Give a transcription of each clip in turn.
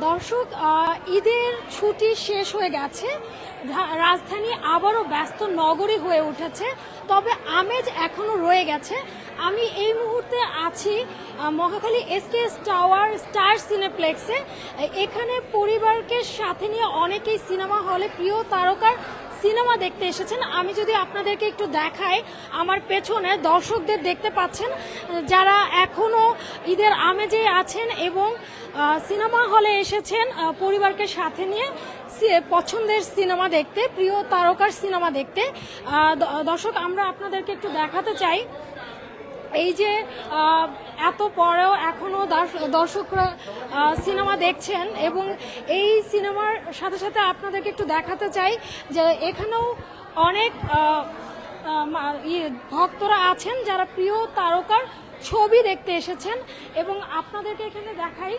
দর্শক, ঈদের ছুটি শেষ হয়ে গেছে, রাজধানী আবারও ব্যস্ত নগরী হয়ে উঠেছে, তবে আমেজ এখনো রয়ে গেছে। আমি এই মুহূর্তে আছি মহাখালী এসকেএস টাওয়ার স্টার সিনেপ্লেক্সে। এখানে পরিবারকে সাথে নিয়ে অনেকেই সিনেমা হলে প্রিয় তারকার সিনেমা দেখতে এসেছেন। আমি যদি আপনাদেরকে একটু দেখাই, আমার পেছনে দর্শকদের দেখতে পাচ্ছেন যারা এখনো ঈদের আমেজে আছেন এবং সিনেমা হলে এসেছেন পরিবারকে সাথে নিয়ে পছন্দের সিনেমা দেখতে, প্রিয় তারকার সিনেমা দেখতে। দর্শক, আমরা আপনাদেরকে একটু দেখাতে চাই এই যে এত পরেও এখনো দর্শকরা সিনেমা দেখছেন এবং এই সিনেমার সাথে সাথে আপনাদেরকে একটু দেখাতে চাই যে এখানেও অনেক ভক্তরা আছেন যারা প্রিয় তারকার ছবি দেখতে এসেছেন এবং আপনাদেরকে এখানে দেখাই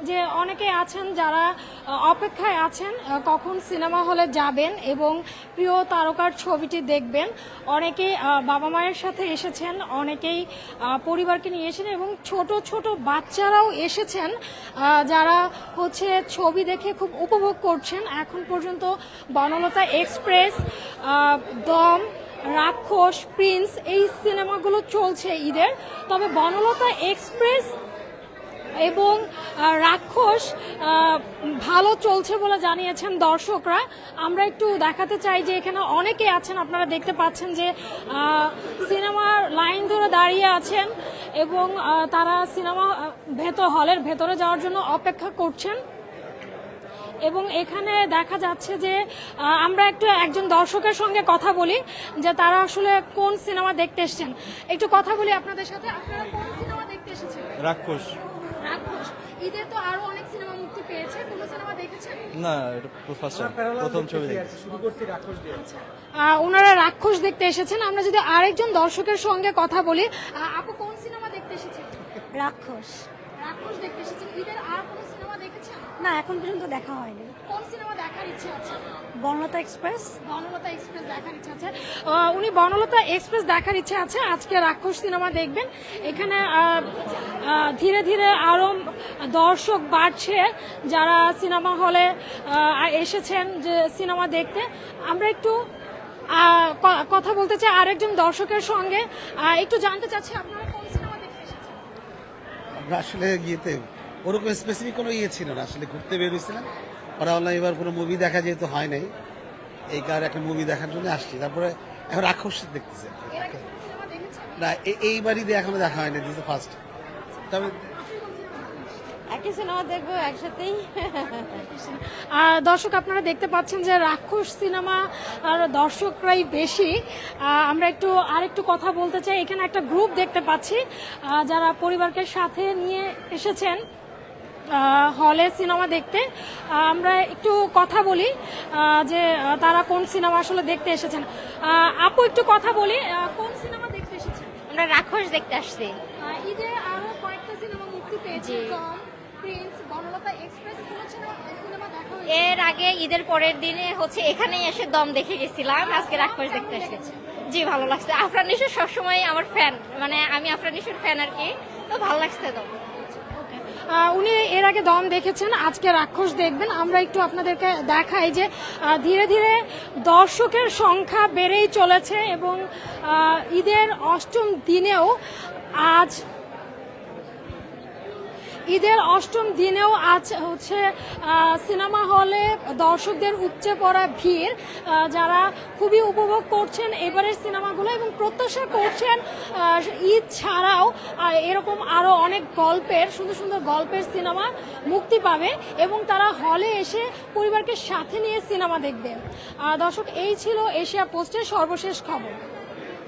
যে অনেকে আছেন যারা অপেক্ষায় আছেন কখন সিনেমা হলে যাবেন এবং প্রিয় তারকার ছবিটি দেখবেন। অনেকে বাবা মায়ের সাথে এসেছেন, অনেকেই পরিবারকে নিয়ে এসেছেন এবং ছোট ছোট বাচ্চারাও এসেছেন যারা হচ্ছে ছবি দেখে খুব উপভোগ করছেন। এখন পর্যন্ত বনলতা এক্সপ্রেস, দম, রাক্ষস, প্রিন্স এই সিনেমাগুলো চলছে ঈদের, তবে বনলতা এক্সপ্রেস এবং রাক্ষস ভালো চলছে বলে জানিয়েছেন দর্শকরা। আমরা একটু দেখাতে চাই যে এখানে অনেকে আছেন, আপনারা দেখতে পাচ্ছেন যে সিনেমার লাইন ধরে দাঁড়িয়ে আছেন এবং তারা সিনেমা হলের ভেতরে যাওয়ার জন্য অপেক্ষা করছেন। এবং এখানে দেখা যাচ্ছে যে আমরা একজন দর্শকের সঙ্গে কথা বলি যে তারা আসলে কোন সিনেমা দেখতে এসেছেন। একটু কথা বলি আপনাদের সাথে। আপনারা কোন সিনেমা দেখতে এসেছেন? রাক্ষস। রাক্ষস। ঈদে তো আরো অনেক সিনেমা মুক্তি পেয়েছে, কোন সিনেমা দেখেছেন? না, এটা ফার্স্ট টাইম, প্রথম ছবি দেখেছি। শুরু করছি রাক্ষস দিয়ে। ওনারা রাক্ষস দেখতে এসেছেন। আমরা যদি আরেকজন দর্শকের সঙ্গে কথা বলি, আপু কোন সিনেমা দেখতে এসেছেন? রাক্ষস। রাক্ষস দেখতে এসেছেন। ঈদের আর কোন সিনেমা দেখেছেন? না, এখন পর্যন্ত দেখা হয়নি। কোন সিনেমা দেখার ইচ্ছে আছে? বনলতা এক্সপ্রেস। বনলতা এক্সপ্রেস দেখার ইচ্ছে আছে। উনি বনলতা এক্সপ্রেস দেখার ইচ্ছে আছে, আজকে রাক্ষস সিনেমা দেখবেন। এখানে ধীরে ধীরে আরো দর্শক বাড়ছে যারা সিনেমা হলে এসেছেন যে সিনেমা দেখতে। আমরা একটু কথা বলতে চাই আরেকজন দর্শকের সঙ্গে। একটু জানতে চাচ্ছি আপনারা কোন সিনেমা দেখতে এসেছেন? আমরা আসলে গিয়েতে ওরকম স্পেসিফিক কোনো ছিল না, আসলে ঘুরতে বেরিয়েছিলাম। ওরা বললাম এবার কোনো মুভি দেখা যেহেতু হয় নাই, এই কার একটা মুভি দেখার জন্য আসছি। তারপরে এখন রাক্ষস দেখতেছে। না, এইবারই দিয়ে এখনো দেখা হয়নি, দিস ফার্স্ট। তবে একই সিনেমা দেখবো একসাথেই। দর্শক, আপনারা দেখতে পাচ্ছেন যে রাক্ষস সিনেমা আর দর্শকরাই বেশি। আমরা আরেকটু কথা বলতে চাই। এখানে একটা গ্রুপ দেখতে পাচ্ছি যারা পরিবারকে সাথে নিয়ে এসেছেন হলে সিনেমা দেখতে। আমরা একটু কথা বলি যে তারা কোন সিনেমা আসলে দেখতে এসেছেন। আপু, একটু কথা বলি, কোন সিনেমা দেখতে এসেছেন? আমরা রাক্ষস দেখতে আসছি। ঈদে আরো কয়েকটা সিনেমা মুক্তি পেয়েছে, প্রিন্স, বনলতা এক্সপ্রেস, কোন সিনেমা দেখা হয়েছে? এর আগে ঈদের পরের দিনে এখানেই এসে দম দেখে গেছিলাম, আজকে রাক্ষস দেখতে আসছি। জি, ভালো লাগছে। আফরান নিশো সবসময় আমার ফ্যান, মানে আমি আফরান নিশোর ফ্যান আর কি, তো ভালো লাগছে দম। উনি এর আগে দম দেখেছেন, আজকে রাক্ষস দেখবেন। আমরা একটু আপনাদেরকে দেখাই যে ধীরে ধীরে দর্শকের সংখ্যা বেড়েই চলেছে এবং ঈদের অষ্টম দিনেও আজ হচ্ছে সিনেমা হলে দর্শকদের উপচে পড়া ভিড়, যারা খুবই উপভোগ করছেন এবারের সিনেমাগুলো এবং প্রত্যাশা করছেন ঈদ ছাড়াও এরকম আরও অনেক সুন্দর সুন্দর গল্পের সিনেমা মুক্তি পাবে এবং তারা হলে এসে পরিবারকে সাথে নিয়ে সিনেমা দেখবেন। দর্শক, এই ছিল এশিয়া পোস্টের সর্বশেষ খবর।